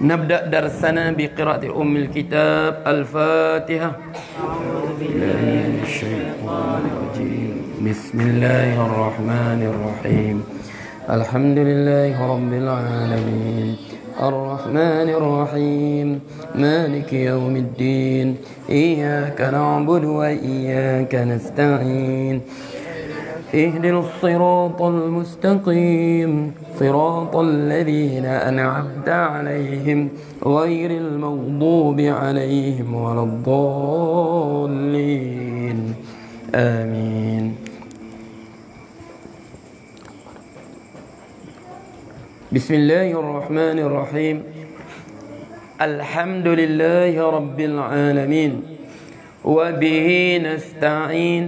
نبدأ درسنا بقراءة أم الكتاب الفاتحة. من الشيطان الرجيم. بسم الله الرحمن الرحيم. الحمد لله رب العالمين الرحمن الرحيم مالك يوم الدين إياك نعبد وإياك نستعين اهدنا الصراط المستقيم صراط الذين أنعمت عليهم غير المغضوب عليهم ولا الضالين آمين. بسم الله الرحمن الرحيم. الحمد لله رب العالمين وبه نستعين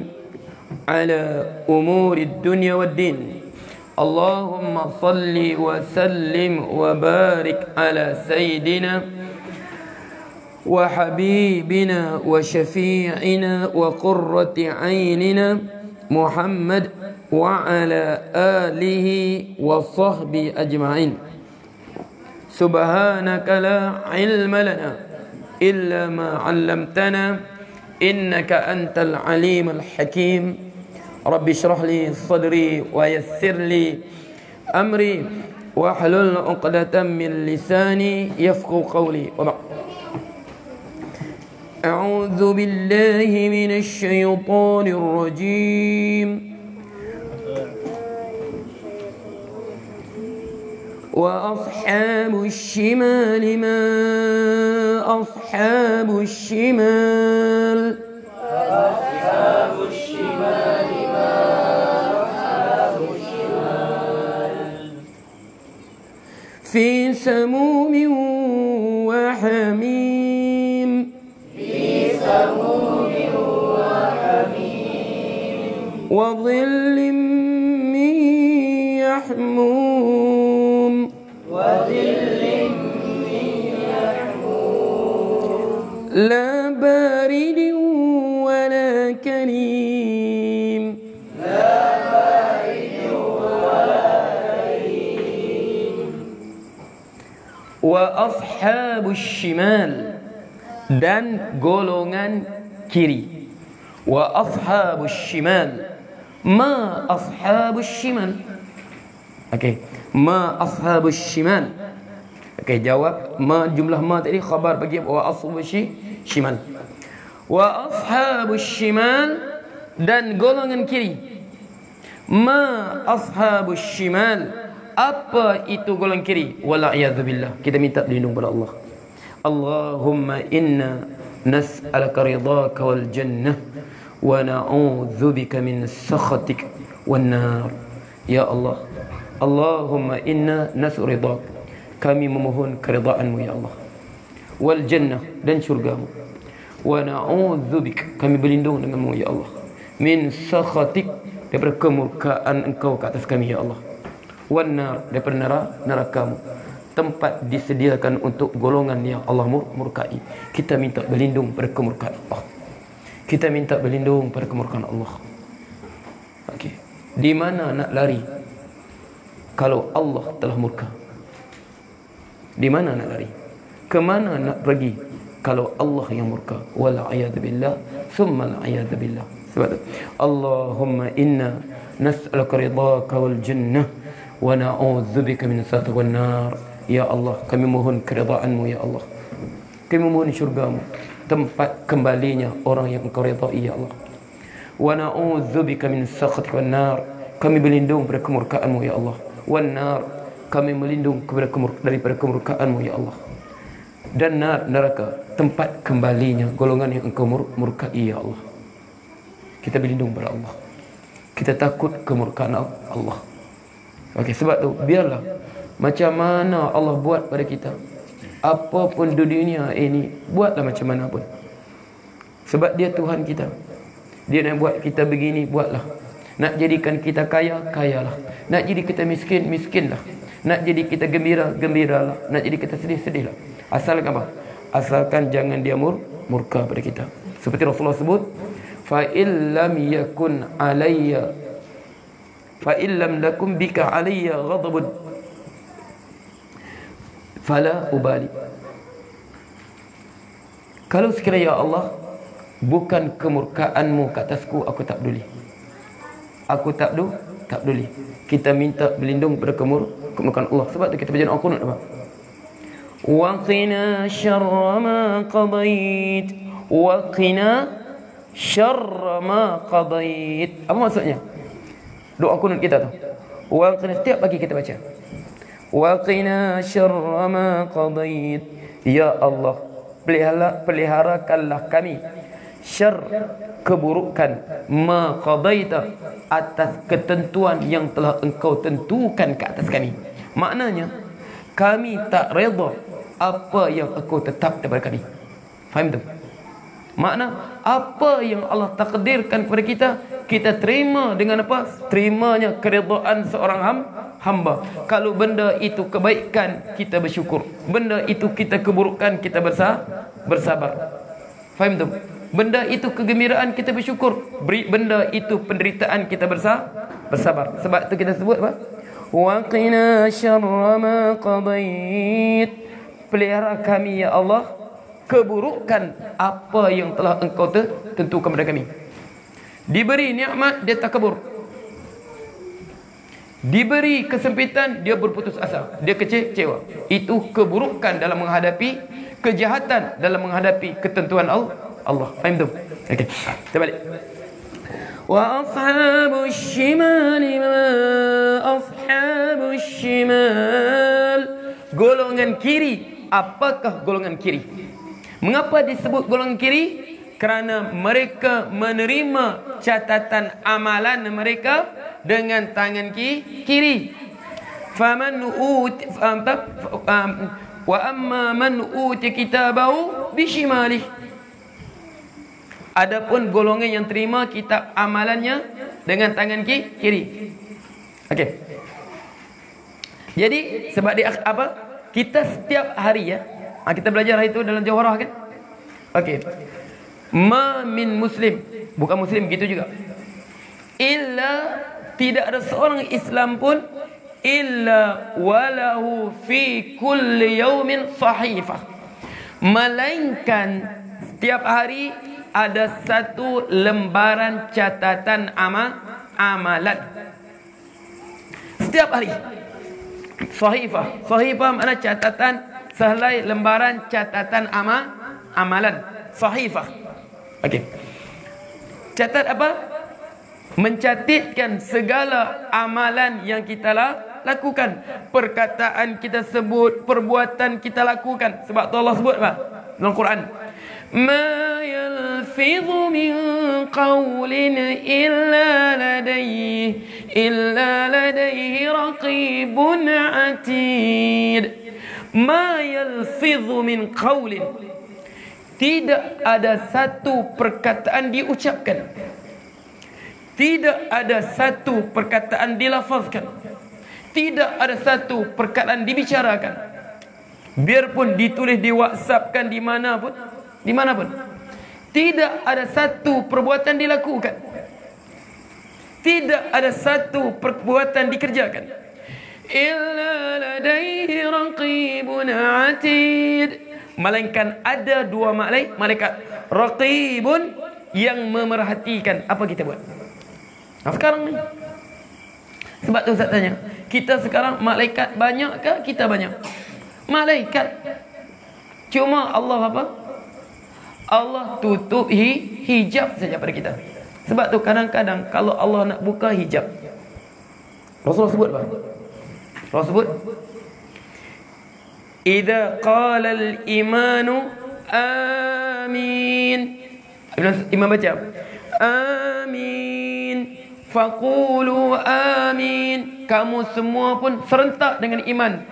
على أمور الدنيا والدين. اللهم صل وسلم وبارك على سيدنا وحبيبنا وشفيعنا وقرة عيننا محمد وعلى آله وصحبه أجمعين. سبحانك لا علم لنا إلا ما علمتنا إنك أنت العليم الحكيم. رب اشرح لي صدري ويسر لي أمري واحلل عقدة من لساني يفقهوا قولي. أعوذ بالله من الشيطان الرجيم. وأصحاب الشمال ما أصحاب الشمال. وأصحاب الشمال ما أصحاب الشمال. في سموم وحميم. في سموم وحميم. وظل من يحموم. وظل من يحموم. لا بارد ولا كريم. لا بارد ولا كريم. وأصحاب الشمال dan golongan kiri. وأصحاب الشمال ما أصحاب الشمال. Okey, ma ashabus shimal. Okey, jawab ma, jumlah ma tadi khabar bagi wa ashabus shimal. Wa ashabus shimal dan golongan kiri. Ma ashabus shimal, apa itu golongan kiri? Wala iyadzubillah. Kita minta perlindungan kepada Allah. Allahumma inna nas'aluka ridhaka wal jannah wa na'udzubika min sakhatik wan nar. Ya Allah, Allahumma inna nas'uridak, kami memohon keridhaanmu ya Allah, wal jannah dan syurgamu, wa na'udzubik, kami berlindung denganmu ya Allah, min sakhatik, daripada kemurkaan engkau ke atas kami ya Allah, wan nar, daripada nerakamu, tempat disediakan untuk golongan yang Allah murkai. Kita minta berlindung pada kemurkaan Allah. Kita minta berlindung pada kemurkaan Allah. Okey, di mana nak lari kalau Allah telah murka? Di mana nak lari? Ke mana nak pergi kalau Allah yang murka? Wal a'yadu billah, summa al a'yadu billah. Sebab itu, Allahumma inna nas'aluka ridhaka wal jannah wa na'udzubika min sakhatik wan nar. Ya Allah, kami mohon keridhaan-Mu ya Allah. Kami mohon syurga-Mu, tempat kembalinya orang yang Engkau ridai ya Allah. Wa na'udzubika min sakhatik wan nar. Kami berlindung pada kemurkaan-Mu ya Allah. Wan nar, kami melindung daripada kemurkaan-Mu ya Allah. Dan nar, neraka, tempat kembalinya golongan yang Engkau murkai ya Allah. Kita berlindung pada Allah. Kita takut kemurkaan Allah. Okey, sebab tu biarlah macam mana Allah buat pada kita, apapun di dunia ini, buatlah macam mana pun. Sebab dia Tuhan kita. Dia nak buat kita begini, buatlah. Nak jadikan kita kaya, kayalah. Nak jadi kita miskin, miskinlah. Nak jadi kita gembira, gembiralah. Nak jadi kita sedih, sedihlah. Asalkan apa? Asalkan jangan dia murka pada kita. Seperti Rasulullah sebut, fa illam yakun alayya, fa illam lakum bika alayya ghadabun, fala ubali. Kalau sekiranya ya Allah bukan kemurkaanmu ke atasku, aku tak peduli. Aku tak peduli. Kita minta berlindung pada kemurkaan Allah. Sebab tu kita baca doa qunut apa? Wa qina syarra ma qadait. Wa qina syarra ma qadait. Apa maksudnya? Doa qunut kita tu. Wa qina, setiap pagi kita baca. Wa qina syarra ma qadait. Ya Allah, peliharakanlah kami syar, keburukan, ma qadaita, atas ketentuan yang telah engkau tentukan ke atas kami. Maknanya kami tak redha apa yang engkau tetap daripada kami. Faham tu? Makna apa yang Allah takdirkan kepada kita, kita terima dengan apa? Terimanya keredaan seorang hamba. Kalau benda itu kebaikan, kita bersyukur. Benda itu kita keburukan, kita bersabar. Faham tu? Benda itu kegembiraan, kita bersyukur. Benda itu penderitaan, kita bersabar. Sebab itu kita sebut apa? Wa qina syarra ma qadait. Pelihara kami ya Allah keburukan apa yang telah engkau tentukan kepada kami. Diberi nikmat, dia takabur. Diberi kesempitan, dia berputus asa, dia kecewa. Itu keburukan dalam menghadapi kejahatan, dalam menghadapi ketentuan Allah. Faham tu? Okey, kita balik. Wa ashabus shimal ma ashabus shimal. Golongan kiri, apakah golongan kiri? Mengapa disebut golongan kiri? Kerana mereka menerima catatan amalan mereka dengan tangan kiri. Faman wa amma man uti kitabahu bishimalih. Adapun golongan yang terima kitab amalannya dengan tangan kiri. Okey. Jadi sebab dia apa? Kita setiap hari ya, kita belajar itu dalam Jawharah kan? Okey. Ma min muslim, bukan muslim gitu juga. Illa, tidak ada seorang Islam pun illa walahu fi kulli yaumin sahifah. Melainkan setiap hari ada satu lembaran catatan amalan. Setiap hari. Sahifah makna catatan, sehelai lembaran catatan amalan. Sahifah. Okey. Catat apa? Mencatatkan segala amalan yang kita lakukan, perkataan kita sebut, perbuatan kita lakukan. Sebab tu Allah sebut apa dalam Quran? Ma yalfidhu min qawlin illa ladayhi raqibun atid. Ma yalfidhu min qawlin. Tidak ada satu perkataan diucapkan, tidak ada satu perkataan dilafazkan, tidak ada satu perkataan dibicarakan. Biarpun ditulis, di WhatsAppkan, di mana pun, tidak ada satu perbuatan dilakukan, tidak ada satu perbuatan dikerjakan. Illa ladaihi raqibun atid. Melainkan ada dua malaikat raqibun yang memerhatikan apa kita buat. Nah sekarang ni, sebab tu Ustaz tanya, kita sekarang malaikat banyak ke kita banyak? Malaikat. Cuma Allah apa? Allah tutup hijab saja pada kita. Sebab tu kadang-kadang kalau Allah nak buka hijab, Rasulullah sebut apa? Rasulullah sebut, idza qala al-imanu amin. Imam baca amin, faqulu amin. Kamu semua pun serentak dengan imam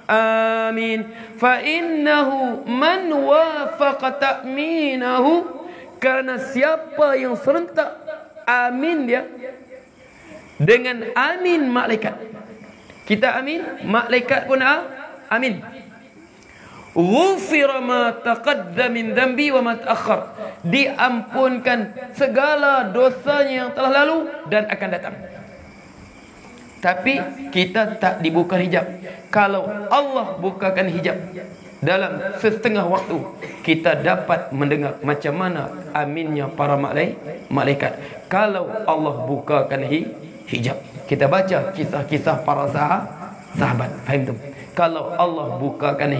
amin. Fa innahu man wafaqa ta'minahu. Karena siapa yang serentak amin dia dengan amin malaikat. Kita amin, malaikat pun amin. Ghufira ma taqaddama min dhanbi wa ma ta'akhkhar. Diampunkan segala dosanya yang telah lalu dan akan datang. Tapi kita tak dibuka hijab. Kalau Allah bukakan hijab dalam setengah waktu, kita dapat mendengar macam mana aminnya para malaikat. Kalau Allah bukakan hijab, kita baca kisah-kisah para sahabat. Faham tu? Kalau Allah bukakan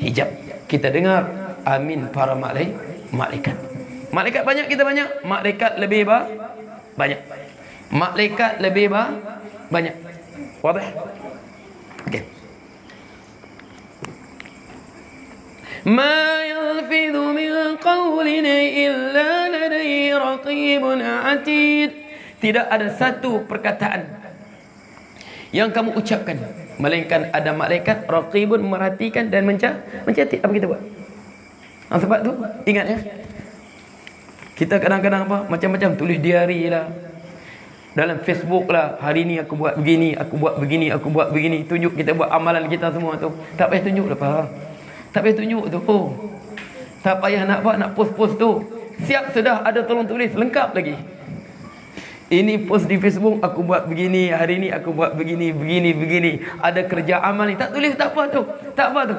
hijab, kita dengar amin para malaikat. Malaikat banyak, kita banyak. Malaikat lebih banyak. Malaikat lebih banyak. Wadah? Okey. Ma yalfidhu min qawlin illa ladayhi raqibun atid. Tidak ada satu perkataan yang kamu ucapkan melainkan ada malaikat raqibun merhatikan dan mencatat apa kita buat. Sebab tu ingat ya. Kita kadang-kadang apa macam-macam tulis diari lah, dalam Facebook lah, hari ni aku buat begini, aku buat begini, aku buat begini. Tunjuk kita buat amalan kita semua tu. Tak payah tunjuk dah, tak payah tunjuk tu. Tak payah nak post-post tu. Siap sudah ada tolong tulis lengkap lagi. Ini post di Facebook, aku buat begini, hari ni aku buat begini, begini. Ada kerja amal ni. Tak tulis tak apa tu. Tak apa tu.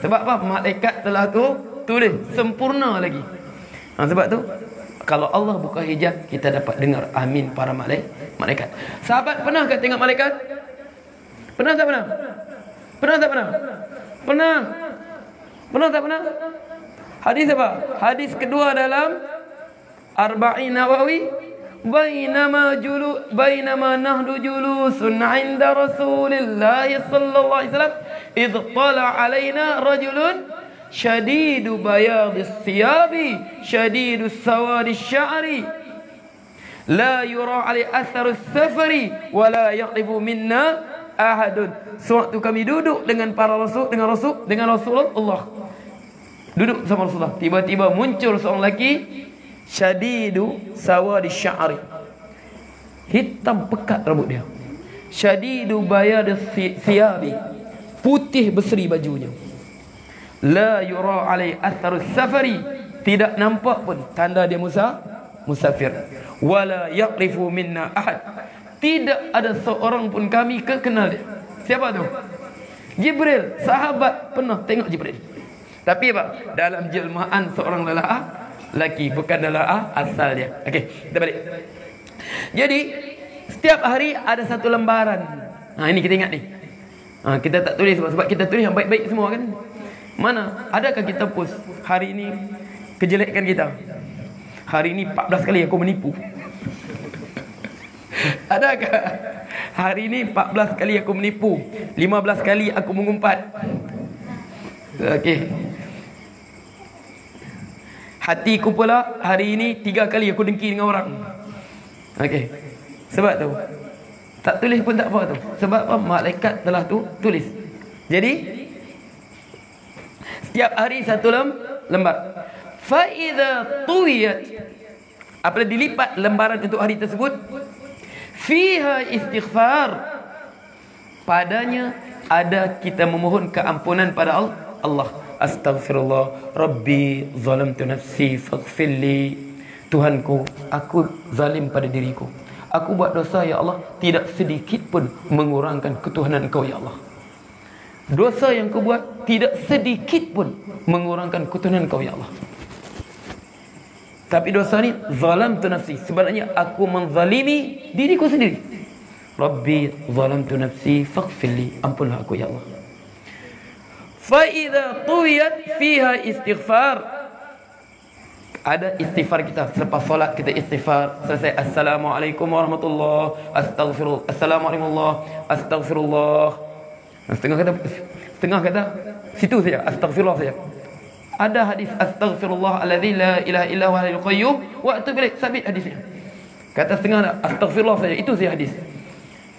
Sebab apa? Malaikat telah tu tulis sempurna lagi. Sebab tu kalau Allah buka hijab, kita dapat dengar amin para malaikat. Sahabat pernah ke tengok malaikat? Pernah tak pernah? Pernah tak pernah? Pernah. Pernah tak pernah? Hadis apa? Hadis kedua dalam Arba'in Nawawi. Bainama nahdu julusun 'inda Rasulillah sallallahu alaihi wasallam idh tala 'alaina rajulun syadidu bayadis siyabi syadidu sawadis sya'ri la yura 'alai atharus safari wa la yaqifu minna ahadun. Sewaktu kami duduk dengan para rasul, dengan Rasulullah, duduk sama Rasulullah, tiba-tiba muncul seorang lelaki syadidu sawadis sya'ri, hitam pekat rambut dia, syadidu bayadis siyabi, putih berseri bajunya, la yura alai atharus safari, tidak nampak pun tanda dia musafir, wala yaqrifu minna ahad, tidak ada seorang pun kami kenal dia. Siapa tu? Jibril. Sahabat pernah tengok Jibril, tapi apa? Dalam jelmaan seorang lelaki, bukan dalam asal dia. Okey, kita balik. Jadi setiap hari ada satu lembaran. Ini kita ingat ni. Kita tak tulis sebab kita tulis yang baik-baik semua kan. Mana adakah kita post hari ini kejelekan kita? Hari ini 14 kali aku menipu. Adakah hari ini 14 kali aku menipu, 15 kali aku mengumpat? Okey. Hatiku pula hari ini 3 kali aku dengki dengan orang. Okey. Sebab tu tak tulis pun tak apa tu. Sebab apa? Malaikat telah tulis. Jadi setiap hari satu lembar. Fa idza tuwiyat, apabila dilipat lembaran untuk hari tersebut, fiha istighfar, padanya ada kita memohon keampunan pada Allah. Astaghfirullah Rabbi zalamtu nafsi faghfirli, Tuhanku, aku zalim pada diriku, aku buat dosa ya Allah, tidak sedikit pun mengurangkan ketuhanan Engkau ya Allah. Dosa yang kau buat tidak sedikit pun mengurangkan ketuhanan Engkau ya Allah. Tapi dosa ni zalamtu nafsi, sebenarnya aku menzalimi diriku sendiri. Rabbi zalamtu nafsi faghfirli, ampunlah aku ya Allah. Fa idza tuwiyat fiha istighfar, ada istighfar kita selepas solat, kita istighfar selesai, assalamualaikum warahmatullahi, astaghfirullah, assalamualaikum warahmatullahi, astaghfirullah. Setengah kata situ saja, astaghfirullah saja. Ada hadis astaghfirullah alladzi la ilaha illa huwal hayyul qayyum wa atubu ilaih, sabit hadisnya. Kata setengah astaghfirullah saja, itu saja hadis.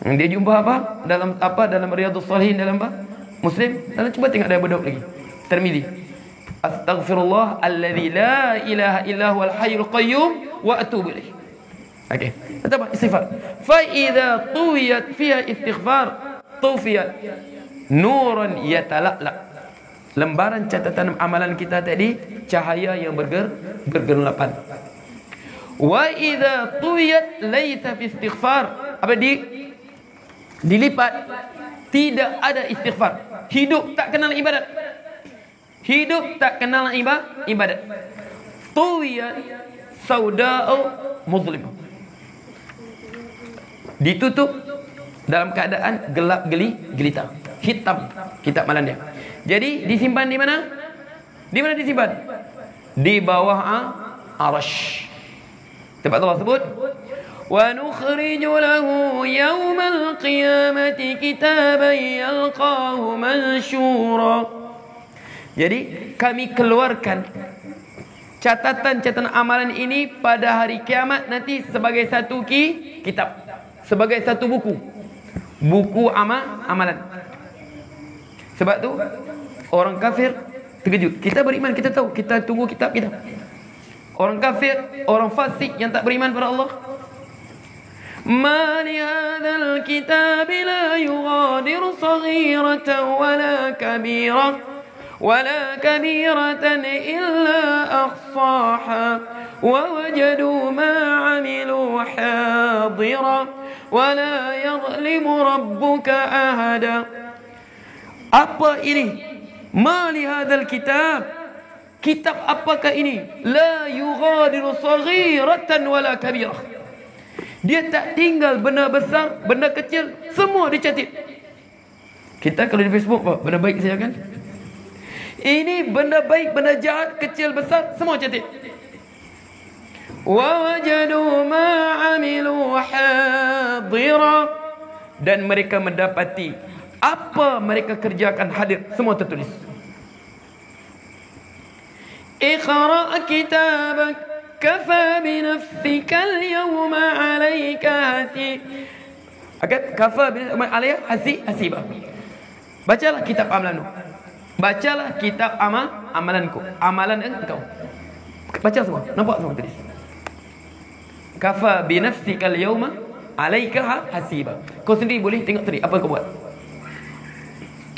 Dia jumpa apa? Dalam Riyadhus Shalihin, dalam apa? Muslim. Dalam cuba tengok ada bedok lagi. Tirmizi. Astaghfirullah alladzi la ilaha illa huwal hayyul qayyum wa atubu ilaih. Okey. Kata apa? Istighfar. Fa idza tuwiyat fiha istighfar tufiyat nuran yatala'la, lembaran catatan amalan kita tadi cahaya yang bergelapan. Wa idza tuwiyat laisa fi istighfar, apa dilipat, tidak ada istighfar. Hidup tak kenal ibadat. Hidup tak kenal ibadat. Tuwiyat sauda'u muzlim. Ditutup dalam keadaan gelap gelita. Hitam kitab amalan dia. Jadi disimpan di mana? Di mana disimpan? Di bawah arasy. Tempat Allah sebut, wa nukhriju lahu yawmal qiyamati kitaban yalqahu mansyura. Jadi kami keluarkan catatan amalan ini pada hari kiamat nanti sebagai satu kitab, sebagai satu buku amalan. Sebab tu orang kafir terkejut. Kita beriman, kita tahu, kita tunggu kitab kita. Orang kafir, orang fasik yang tak beriman pada Allah, ma li hadzal kitab la yughadiru saghiratan wala kabiratan illa ahsaha wa wajadu ma 'amilu hadira wala yadhlimu rabbuka ahada. Apa ini? Ma li hadzal kitab? Kitab apakah ini? La yughadiru saghiratan wala kabirah. Dia tak tinggal benda besar, benda kecil, semua dicatat. Kita kalau di Facebook apa? Benda baik saya kan? Ini benda baik, benda jahat, kecil, besar, semua catat. Wa wajadu ma 'amilu hadira. Dan mereka mendapati apa mereka kerjakan hadir, semua tertulis. Iqra' kitabak kafa bi nafsika al-yawma 'alayka hasib. Kafa bi alayka hasiba. Bacalah kitab amalanmu. Bacalah kitab amalanku, amalan engkau. Baca semua, nampak semua tulis. Kafa bi nafsika al-yawma 'alayka hasiba. Kau sendiri boleh tengok sendiri apa kau buat.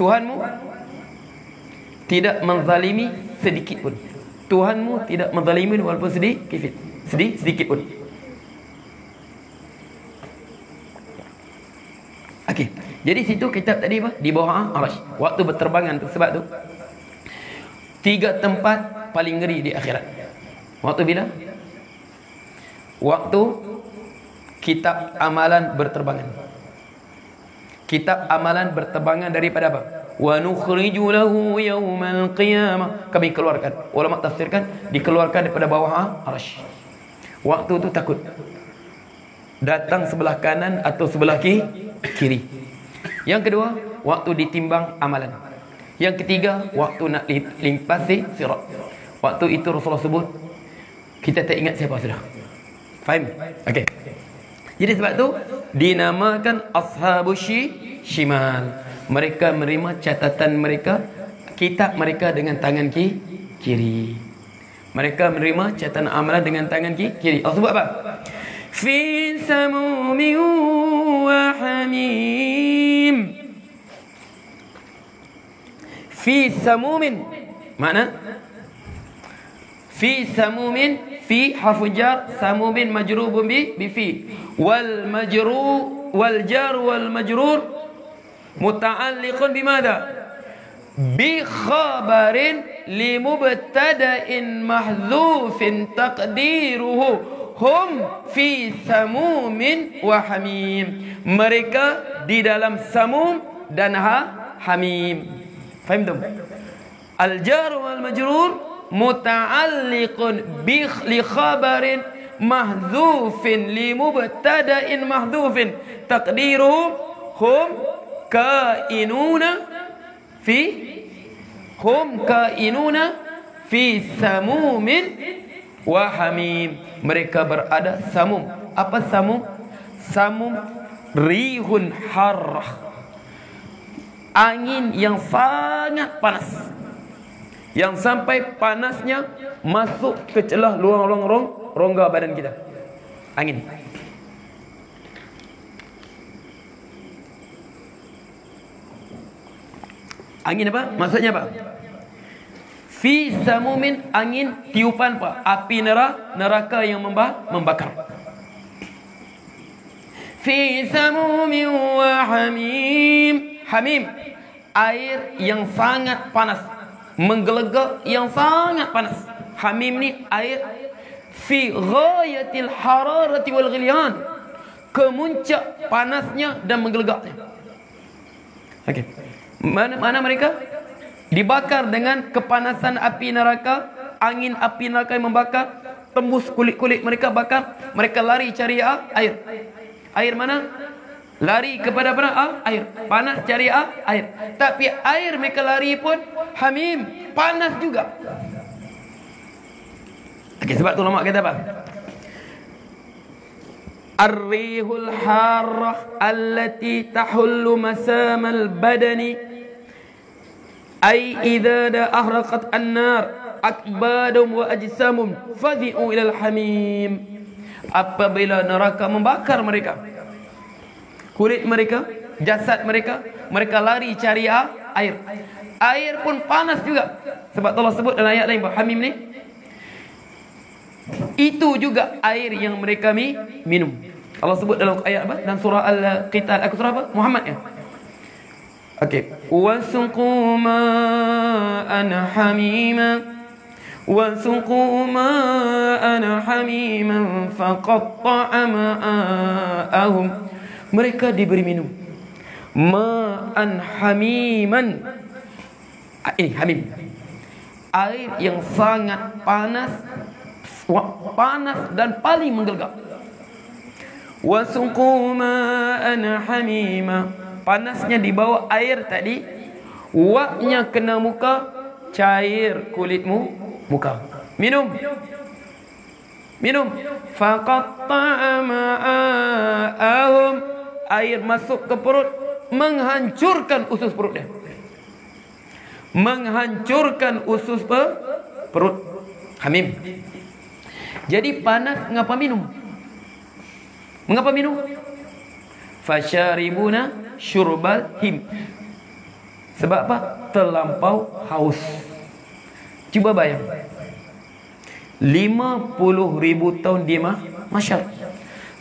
Tuhanmu tidak menzalimi sedikit pun. Tuhanmu tidak menzalimi walaupun sedikit pun. Okey. Jadi situ kitab tadi apa? Di bawah arasy. Waktu berterbangan tu, sebab tu 3 tempat paling ngeri di akhirat. Waktu bila? Waktu kitab amalan berterbangan. Kitab amalan berterbangan daripada apa? Wa nukhriju lahu yawmal qiyamah. Kami keluarkan. Ulama tafsirkan dikeluarkan daripada bawah arasy. Waktu tu takut. Datang sebelah kanan atau sebelah kiri. Yang kedua, waktu ditimbang amalan. Yang ketiga, waktu nak limpasi sirat. Waktu itu Rasulullah sebut, kita tak ingat siapa sudah. Faham? Okey. Jadi sebab tu dinamakan ashabus shimal. Mereka menerima catatan mereka, kitab mereka dengan tangan kiri. Mereka menerima catatan amalan dengan tangan kiri. Allah sebut apa? Fi samumin wa hamim. Fi samumin. Makna? Fi samumin, fi harfu jar, samumin majrubun bi fi. Wal jar wal majrur muta'alliqun bimada? Bi khabarin li mubtada'in mahdhufin taqdiruhu hum fi samumin wa hamim. Mereka di dalam samum dan hamim. Faham tak? Al jar wal majrur muta'alliqun bi li khabarin mahdhufin li mubtada'in mahdhufin taqdiruhu hum kainuna fi samumin wa hamim. Mereka berada samum. Apa samum? Samum rihun harrah, angin yang sangat panas, yang sampai panasnya masuk ke celah luang rongga badan kita. Angin. Angin apa? Maksudnya apa? Fi samumin, angin tiupan apa? Api neraka yang membakar. fi samumin wa hamim. Hamim, air yang sangat panas, menggelegak yang sangat panas. Hamim ni air fi ghayatil hararati wal ghilyan, kemuncak panasnya dan menggelegaknya. Okey. Mana mereka? Dibakar dengan kepanasan api neraka, angin api neraka yang membakar, tembus kulit-kulit mereka bakar. Mereka lari cari air. Air mana? Lari kepada apa? Air. Panas cari air. Tapi air mereka lari pun hamim, panas juga. Okey, sebab tu ulama kata apa? Ar-rihul harrah allati tahullu masamal badani ay idza da ahraqat an-nar akbadum wa ajsamum fadhi'u ila al-hamim. Apabila neraka membakar mereka, kulit mereka, jasad mereka, mereka lari cari air. Air pun panas juga. Sebab Allah sebut dalam ayat lain, hamim ni itu juga air yang mereka minum. Allah sebut dalam ayat apa? Dalam surah Al-Qital. Aku surah apa? Muhammad ya. Okey. Wasuqu ma'an hamima wasuqu ma'an hamiman faqatta'a ma'ahum. Mereka diberi minum ma'an hamiman. Ini hamim, air yang sangat panas dan paling menggelegak. Wasuqu ma'an hamima, panasnya di bawah air tadi, waknya kena muka, cair kulitmu muka. Minum. Faqatta'a ma'ahum, air masuk ke perut, menghancurkan usus perut dia. Menghancurkan usus perut. Hamim. Jadi panas, mengapa minum? Mengapa minum? Fasyaribuna syurbal him. Sebab apa? Terlampau haus. Cuba bayang, 50,000 tahun di mahsyar.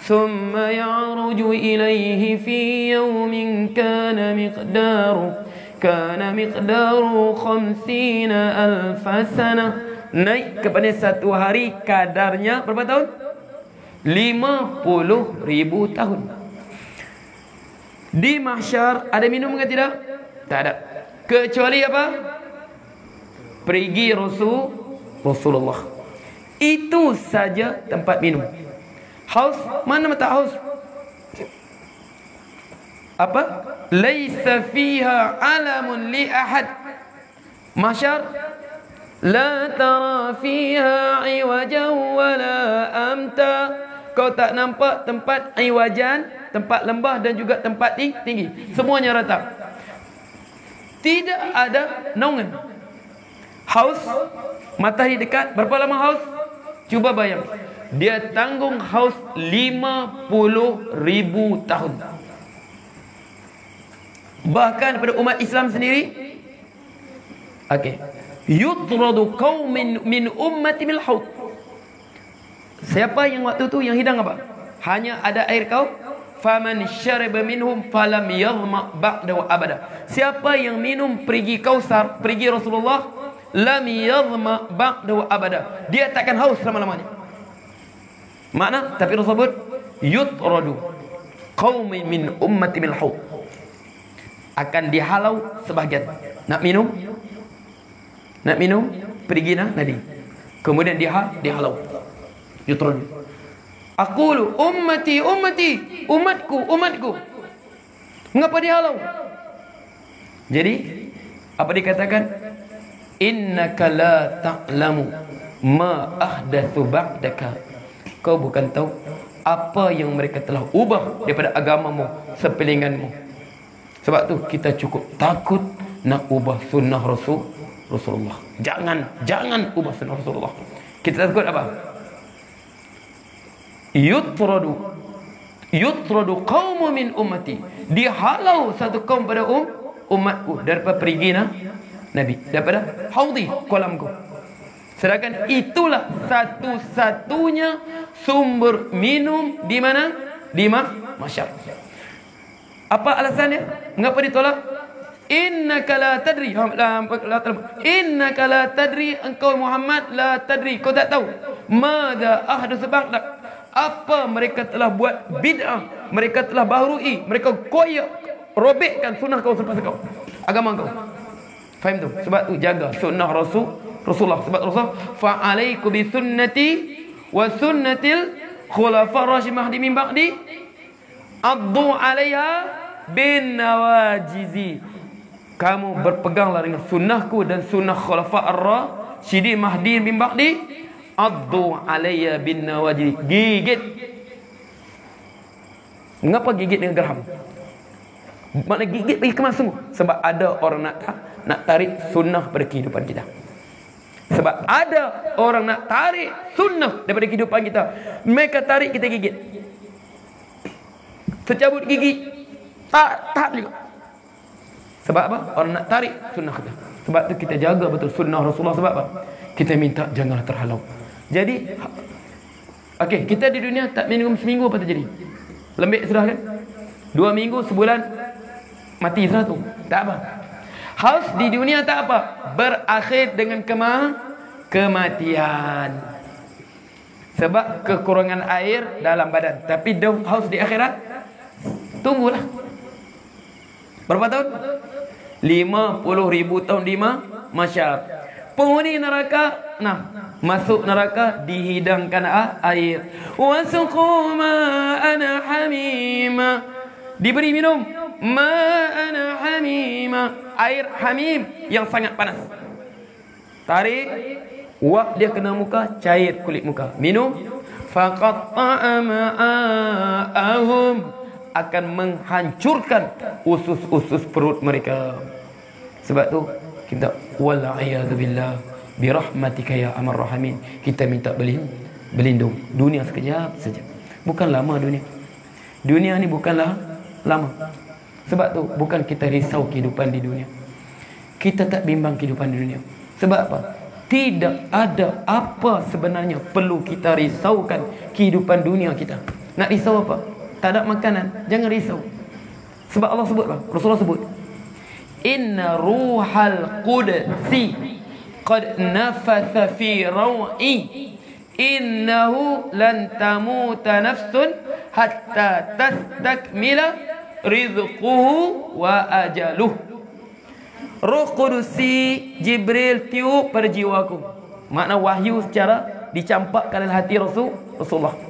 Thumma ya'ruju ilaihi fi yawmin kana miqdaru 50,000 sanah. Naik kepada satu hari kadarnya berapa tahun? 50,000 tahun. Di mahsyar ada minum ke tidak? Tak ada. Kecuali apa? Perigi Rasulullah. Itu saja tempat minum. Haus, mana tak haus? Apa? Laisa fiha alamun li ahad. Mahsyar la tara fiha iwajan wala amta. Kau tak nampak tempat iwajan, tempat lembah dan juga tempat tinggi. Semuanya rata. Tidak ada naungan. Haus, matahari dekat, berapa lama haus? Cuba bayang. Dia tanggung haus 50,000 tahun. Bahkan pada umat Islam sendiri, okey, yutradu qaumin min ummati bil haud. Siapa yang waktu tu yang hidang apa? Hanya ada air kau. Faman syariba minhum falam yadhma ba'da wa abada. Siapa yang minum perigi Kausar, perigi Rasulullah, lam yadhma ba'da wa abada. Dia takkan haus selama-lamanya. Makna, tapi Rasul sebut yutradu qaumin min ummati bil haud. Akan dihalau sebahagian. Nak minum, pergi Nabi. Kemudian dihalau. Yutradu. Aqulu ummati, umatku. Mengapa dihalau? Jadi apa dikatakan? Innaka la ta'lamu ma ahdathu ba'daka. Kau bukan tahu apa yang mereka telah ubah daripada agamamu, sepelinganmu. Sebab tu kita cukup takut nak ubah sunnah Rasulullah. Jangan ubah sunnah Rasulullah. Kita takut apa? Yutradu qaumun min ummati. Dihalau satu kaum pada umatku daripada perigi Nabi, daripada haudi, kolamku. Sedangkan itulah satu-satunya sumber minum di mana? Di mahsyar. Apa alasannya? Mengapa ditolak? Innaka la tadri. Innaka la tadri, engkau Muhammad la tadri, kau tak tahu. Mada ahdatsu ba'dak, apa mereka telah buat bid'ah, mereka telah baharui, mereka koyak, robekkan sunnah kau selepas kau, agama kau. Faham tu? Sebab tu jaga sunnah Rasulullah. Sebab Rasulullah, fa'alaikum bi sunnati wa sunnatil khulafa rasyidin mahdi min ba'di addu 'alaiha bin nawajizi. Kamu berpeganglah dengan sunnahku dan sunnah khulafa ar-rasyidin mahdi min ba'di addu 'alaiha bin nawajizi. Gigit. Mengapa gigit dengan gerham? Makna gigit bagi kemas semua. Sebab ada orang nak tarik sunnah pada kehidupan kita. Sebab ada orang nak tarik sunnah daripada kehidupan kita. Mereka tarik, kita gigit. Secabut gigi, tak juga. Sebab apa? Orang nak tarik sunnah kita. Sebab tu kita jaga betul sunnah Rasulullah. Sebab apa? Kita minta janganlah terhalau. Jadi, okey, kita di dunia tak minum seminggu apa terjadi? Lembik sudah kan? 2 minggu, sebulan, mati sudah tu. Tak apa. Haus di dunia tak apa. Berakhir dengan kematian. Sebab kekurangan air dalam badan. Tapi haus di akhirat, tunggulah. Berapa tahun? 50,000 tahun di mahsyar. Penghuni neraka, masuk neraka dihidangkan air. Wasuqu ma'ana hamima, diberi minum ma'ana hamima, air hamim yang sangat panas. Tarik, wak dia kena muka, cair kulit muka. Minum, faqatta'a ma'ahum, akan menghancurkan usus-usus perut mereka. Sebab tu kita wal'iyadu billah birahmatika ya amar rahimin, kita minta berlindung. Dunia sekejap saja, bukan lama dunia. Dunia ni bukanlah lama. Sebab tu bukan kita risau kehidupan di dunia, kita tak bimbang kehidupan di dunia. Sebab apa? Tidak ada apa sebenarnya perlu kita risaukan kehidupan dunia kita. Nak risau apa? Tak ada makanan, jangan risau. Sebab Allah sebut apa? Rasulullah sebut, inna ruhal qudsi qad nafatha fi raw'i innahu lan tamuta nafsun hatta tastakmila rizquhu wa ajaluh. Roh Qudusi Jibril tiup pada jiwaku. Makna wahyu secara dicampakkan dalam hati Rasulullah.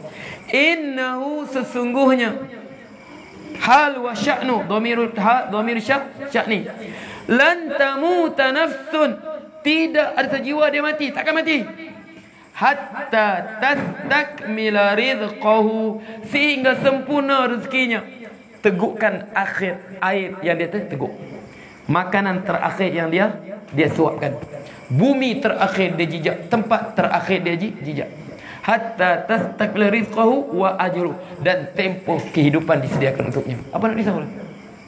Innahu, sesungguhnya, hal wa sya'nu, dhamir sya'ni, lan tamuta nafsun, tidak ada sejiwa dia mati, takkan mati, hatta tastakmila rizqahu, sehingga sempurna rezekinya. Tegukkan akhir air yang dia teguk, makanan terakhir yang dia suapkan, bumi terakhir dia jijak, tempat terakhir dia jijak. Hatta tastakmila rizqahu wa ajruh, dan tempoh kehidupan disediakan untuknya. Apa nak risau?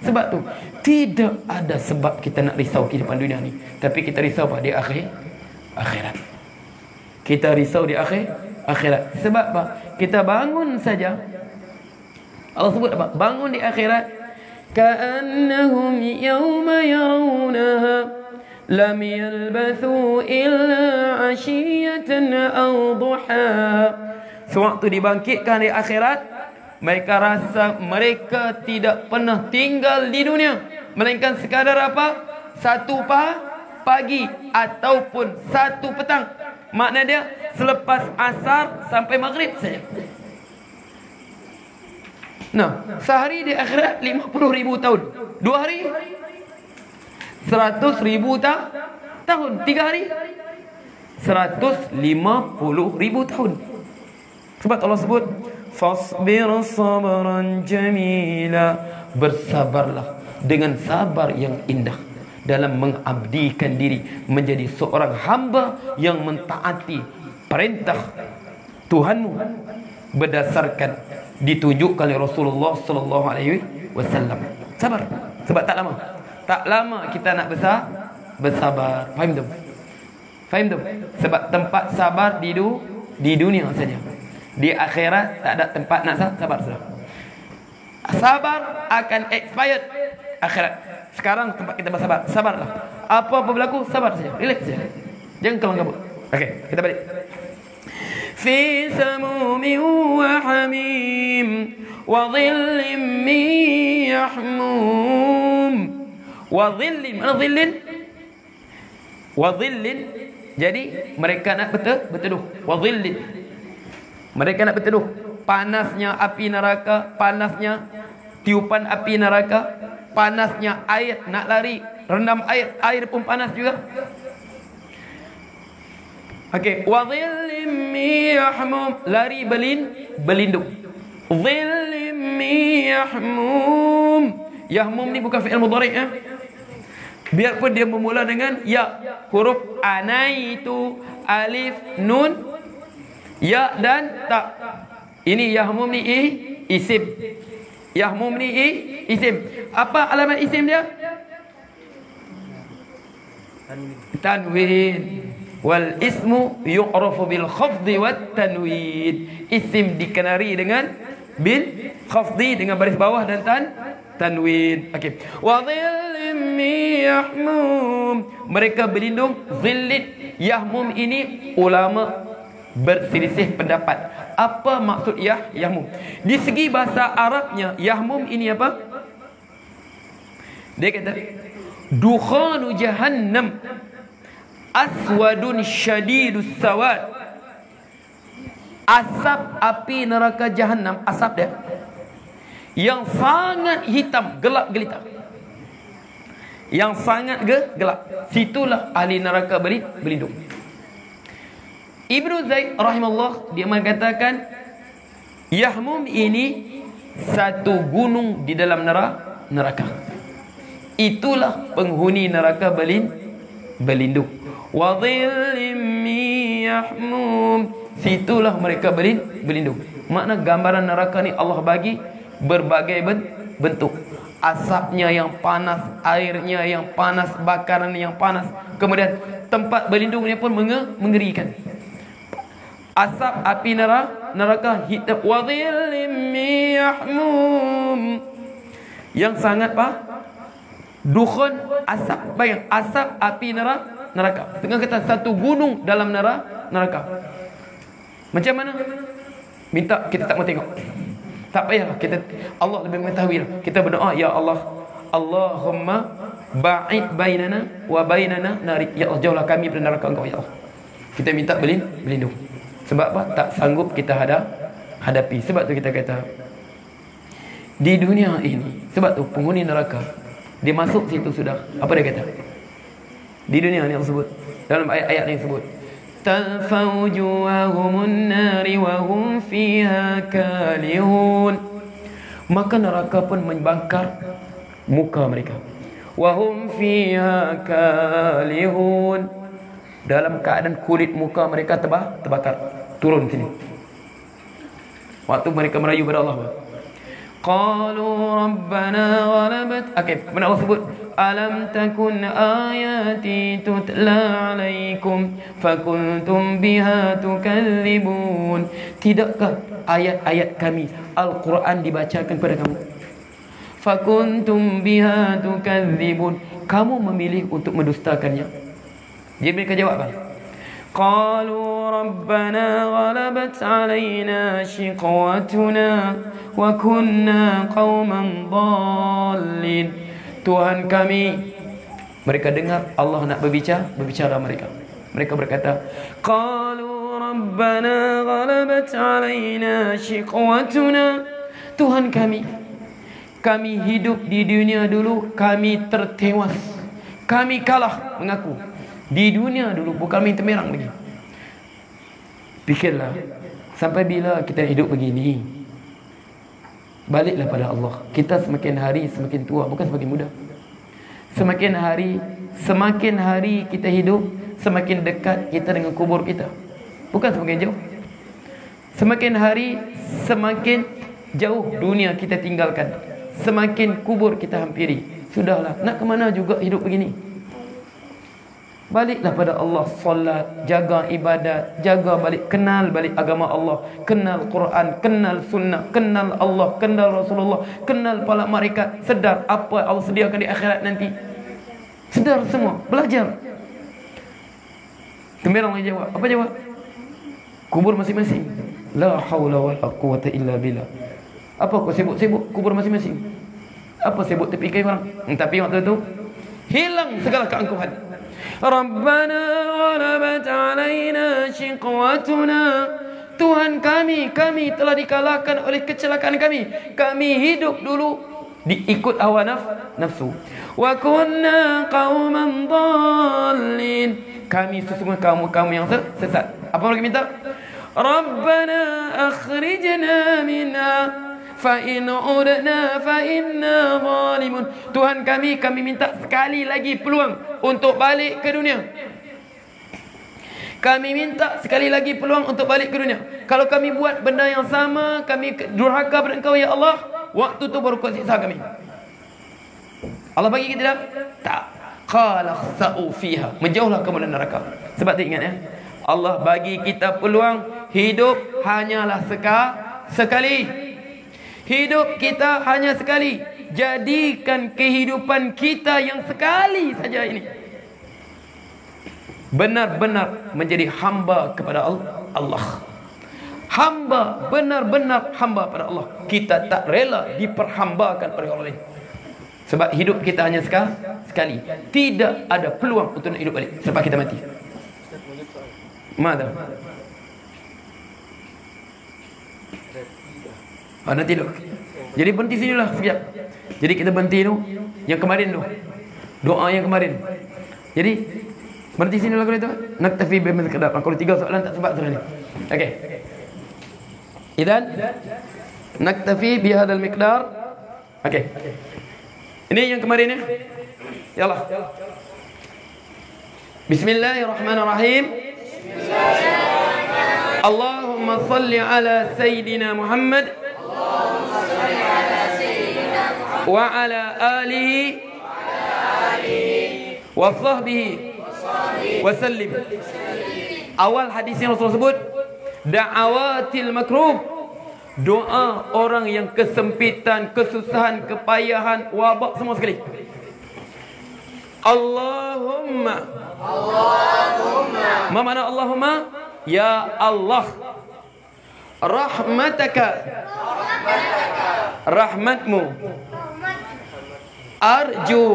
Sebab tu tidak ada sebab kita nak risau kehidupan dunia ni. Tapi kita risau apa? Di akhirat. Kita risau di akhirat. Sebab apa? Kita bangun saja, Allah sebut apa? Bangun di akhirat. Ka'annahum yawma yarawnaha lam yalbathu illa 'ashiyatan aw duha. Sewaktu dibangkitkan di akhirat, mereka rasa mereka tidak pernah tinggal di dunia, melainkan sekadar apa? Satu pagi ataupun satu petang. Makna dia selepas asar sampai maghrib saja. Nah, sehari di akhirat 50,000 tahun. 2 hari 100,000 tahun. 3 hari 150,000 tahun. Sebab Allah sebut fasbir sabran jamila, bersabarlah dengan sabar yang indah dalam mengabdikan diri menjadi seorang hamba yang mentaati perintah Tuhanmu berdasarkan ditunjukkan oleh Rasulullah sallallahu alaihi wasallam. Sabar. Sebab tak lama kita nak bersabar. Faham tu? Sebab tempat sabar di dunia saja. Di akhirat tak ada tempat nak sabar sudah. Sabar akan expired akhirat. Sekarang tempat kita bersabar. Sabarlah. Apa-apa berlaku, sabar saja. Relax saja. Jangan kelang kabut. Okey, kita balik. Fi samumin wa hamim wa dhillin min yahmum. Wa dhillin, mana dhillin? Wa dhillin. Jadi mereka nak berteduh. Wa dhillin. Mereka nak berteduh. Panasnya api neraka, panasnya tiupan api neraka, panasnya air, nak lari rendam air pun panas juga. Okey, wa dhillim min yahmum, lari berlindung. Dhillim min yahmum. Yahmum ni bukan fi'il mudhari' ya. Biarpun dia bermula dengan ya, huruf anaitu, alif, nun, ya dan ta. Ini yahmum ni isim. Yahmum ni isim. Apa alamat isim dia? Tanwin. Wal ismu yu'rafu bil khafdi wat tanwin. Isim dikenali dengan bil khafdi, dengan baris bawah dan tanwin. Okey. Wa dhillim min yahmum. Mereka berlindung zillit. Yahmum ini ulama berselisih pendapat. Apa maksud yahmum? Di segi bahasa Arabnya, yahmum ini apa? Dia kata dukhanu jahannam aswadun syadidus sawad. Asap api neraka jahannam, asap dia yang sangat hitam, gelap gelita. Yang sangat gelap. Situlah ahli neraka berlindung. Ibnu Zaid rahimahullah, dia mengatakan yahmum ini satu gunung di dalam neraka. Itulah penghuni neraka berlindung. Wa dhillim min yahmum. Situlah mereka berlindung. Makna gambaran neraka ni Allah bagi berbagai bentuk. Asapnya yang panas, airnya yang panas, bakaran yang panas. Kemudian tempat berlindungnya pun mengerikan. Asap api neraka hitam. Wa dhillim min yahmum. Yang sangat dukhun, asap. Bayang, asap api neraka. Setengah kata satu gunung dalam neraka. Macam mana? Minta, kita tak mau tengok. Tak payahlah, Allah lebih mengetahui lah. Kita berdoa, ya Allah, Allahumma ba'id bainana wa bainana nari. Ya Allah, jauhlah kami dari neraka Engkau, ya Allah. Kita minta berlindung. Sebab apa? Tak sanggup kita hadapi. Sebab tu kita kata di dunia ini, sebab tu penghuni neraka dia masuk situ sudah. Apa dia kata? Di dunia ni Allah sebut dalam ayat-ayat ni sebut talfau wujuhahumun nari wa hum fiha kalihun. Maka neraka pun membakar muka mereka. Wa hum fiha kalihun. Dalam keadaan kulit muka mereka terbakar, turun sini. Waktu mereka merayu kepada Allah, qalu rabbana ghalabat. Okey, mana Allah sebut alam takun ayati tutla alaikum fakuntum biha tukadzibun. Tidakkah ayat-ayat kami Al-Quran dibacakan kepada kamu? Fakuntum biha tukadzibun. Kamu memilih untuk mendustakannya. Jadi mereka jawab apa? Qalu rabbana ghalabat alaina shiqwatuna wa kunna qauman dhallin. Tuhan kami, mereka dengar Allah nak berbicara mereka. Mereka berkata, qalu rabbana ghalabat alaina shiqwatuna. Tuhan kami hidup di dunia dulu, kami tertewas, kami kalah, mengaku di dunia dulu, bukan minta merang lagi. Fikirlah, sampai bila kita hidup begini? Baliklah pada Allah. Kita semakin hari semakin tua, bukan semakin muda. Semakin hari kita hidup, semakin dekat kita dengan kubur kita, bukan semakin jauh. Semakin hari semakin jauh dunia kita tinggalkan, semakin kubur kita hampiri. Sudahlah, nak ke mana juga hidup begini. Baliklah pada Allah, solat, jaga ibadat, jaga balik, kenal balik agama Allah, kenal Quran, kenal sunnah, kenal Allah, kenal Rasulullah, kenal para malaikat, sedar apa Allah sediakan di akhirat nanti. Sedar semua, belajar. Kemudian Allah jawab, apa jawab? Kubur masing-masing. La haula wala quwata illa billah. Apa kau sibuk-sibuk kubur masing-masing? Apa sibuk tepi kayu orang? Tapi waktu itu hilang segala keangkuhan. Rabbana ghalabat alaina shiqwatuna. Tuhan kami telah dikalahkan oleh kecelakaan kami. Kami hidup dulu diikut hawa nafsu. Wa kunna qauman dhallin. Kami sesungguhnya kaum yang sesat. Apa lagi minta? Rabbana akhrijna minha fa in udna fa inna zalimun. Tuhan kami minta sekali lagi peluang untuk balik ke dunia. Kami minta sekali lagi peluang untuk balik ke dunia. Kalau kami buat benda yang sama, kami durhaka pada Engkau ya Allah, waktu tu baru Kau siksa kami. Allah bagi kita tak? Qala khsa'u fiha. Menjauhlah kamu dari neraka. Sebab tu ingat ya, Allah bagi kita peluang. Hidup hanyalah sekali. Hidup kita hanya sekali. Jadikan kehidupan kita yang sekali saja ini benar-benar menjadi hamba kepada Allah. Hamba, benar-benar hamba pada Allah. Kita tak rela diperhambakan oleh orang lain. Sebab hidup kita hanya sekali. Tidak ada peluang untuk nak hidup balik sebab kita mati. Mana? Nanti dulu. Jadi berhenti sini lah sekejap. Jadi kita berhenti tu yang kemarin tu. Doa yang kemarin. Jadi berhenti sini lah kalau itu. Naktafi bihadzal qadar. Kalau 3 soalan tak sempat sudah ni. Okey. Idan naktafi bihadzal miqdar. Okey. Ini yang kemarin ya. Yalah. Bismillahirrahmanirrahim. Allahumma salli ala sayyidina Muhammad wa ala alihi wa sahbihi wa sallim. Awal hadis yang Rasul sebut da'awatil makrub, doa orang yang kesempitan, kesusahan, kepayahan, wabak semua sekali. Allahumma. Ma makna Allahumma? Ya Allah, rahmataka, rahmatmu, arju,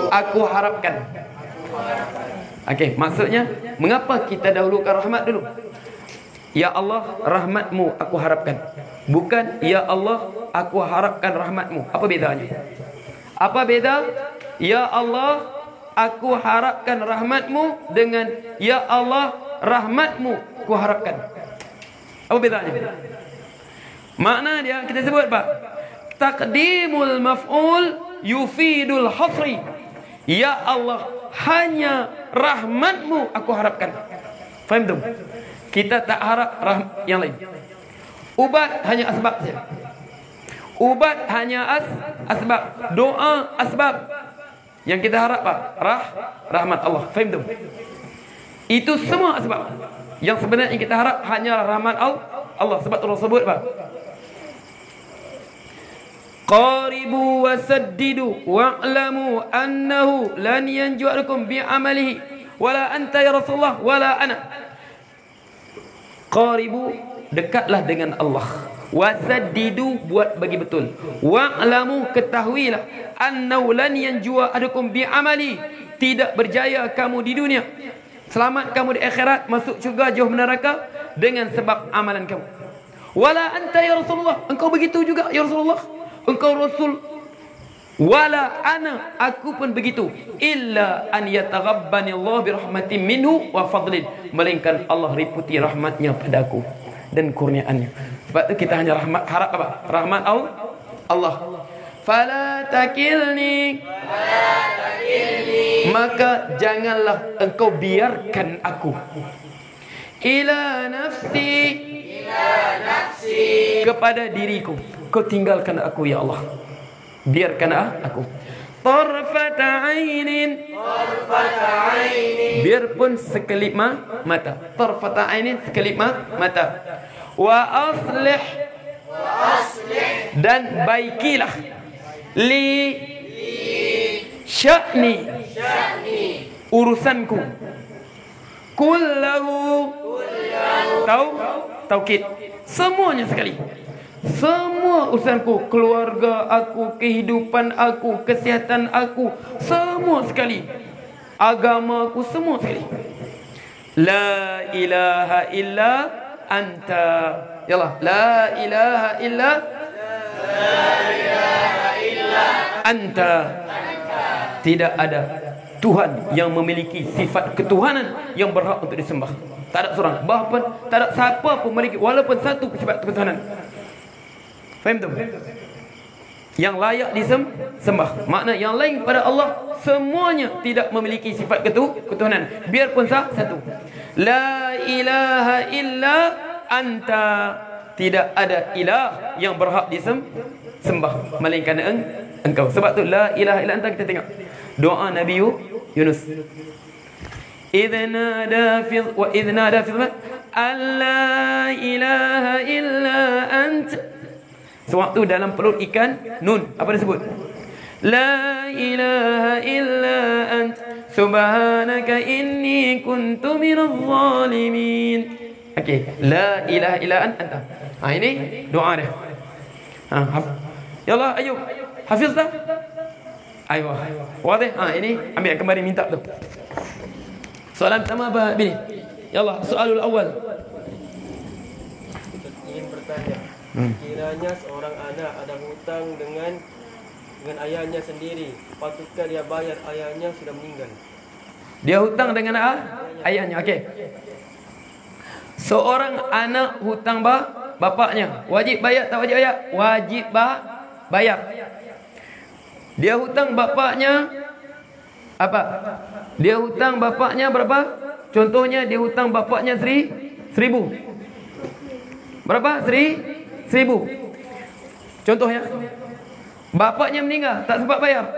aku harapkan. Okey, maksudnya mengapa kita dahulukan rahmat dulu? Ya Allah, rahmatmu aku harapkan. Bukan ya Allah, aku harapkan rahmatmu. Apa bedanya? Apa beda ya Allah, aku harapkan rahmatmu dengan ya Allah, rahmatmu ku harapkan? Apa bedanya? Makna dia kita sebut Pak, taqdimul maf'ul yufidul hasri. Ya Allah, hanya rahmatmu aku harapkan. Faham tu? Kita tak harap yang lain. Ubat hanya asbab saja. Ubat hanya asbab. Doa asbab. Yang kita harap Pak, rahmat Allah. Faham tu? Itu semua asbab. Yang sebenarnya kita harap hanya rahmat Allah. Sebab tu Allah sebut Pak, qaribu wasaddidu wa'lamu annahu lan yanju'akum bi'amalihi wala anta ya Rasulullah wala ana. Qaribu, dekatlah dengan Allah. Wasaddidu, buat bagi betul. Wa'lamu, ketahuilah, annahu lan yanju'akum bi'amali, tidak berjaya kamu di dunia, selamat kamu di akhirat, masuk syurga, jauh neraka dengan sebab amalan kamu. Wala anta ya Rasulullah, engkau begitu juga ya Rasulullah, engkau Rasul. Wala ana, aku pun begitu. Illa an yataghabbani Allah birahmatin minhu wa fadlin, melainkan Allah liputi rahmatnya padaku dan kurniaannya. Sebab itu kita hanya harap apa? Rahmat Allah. Fala takilni, maka janganlah engkau biarkan aku. Ila nafsi, kepada diriku. Kau tinggalkan aku ya Allah. Biarkan aku. Tarfata ainin, biarpun sekelip mata. Tarfata ainin, sekelip mata. Wa aslih, dan baikilah li sya'ni, urusanku, kullahu, taukid, semuanya sekali. Semua urusanku, keluarga aku, kehidupan aku, kesihatan aku, semua sekali. Agama aku, semua sekali. La ilaha illa anta. Yalah, la ilaha illa anta. Tidak ada Tuhan yang memiliki sifat ketuhanan yang berhak untuk disembah. Tak ada seorang, bahkan tak ada siapa pun memiliki walaupun satu sifat ketuhanan. Faham tu? Yang layak disembah. Makna yang lain pada Allah semuanya tidak memiliki sifat ketuhanan. Biarpun satu. La ilaha illa anta. Tidak ada ilah yang berhak disembah melainkan engkau. Sebab tu la ilaha illa anta, kita tengok doa Nabi Yunus. Idnada fi alla ilaha illa anta. Sewaktu dalam perut ikan nun, apa disebut? La ilaha illa ant subhanaka inni kuntu minadh zalimin. Okey, la ilaha illa anta. Ini doa dia. Yalah, Ayub, hafiz dah? Ayuh. Wadih? Ini ambil kembali, minta tu. Soalan pertama apa, Bini? Yalah, soalul awal. Ingin bertanya. Kiranya seorang anak ada hutang dengan ayahnya sendiri, patutkah dia bayar? Ayahnya sudah meninggal. Dia hutang dengan ayahnya. Okey. Seorang anak hutang bapaknya, wajib bayar tak wajib bayar? Wajib bayar. Dia hutang bapaknya apa? Dia hutang bapaknya berapa? Contohnya dia hutang bapaknya 1,000. Berapa? 1,000. Contohnya, bapaknya meninggal, tak sempat bayar.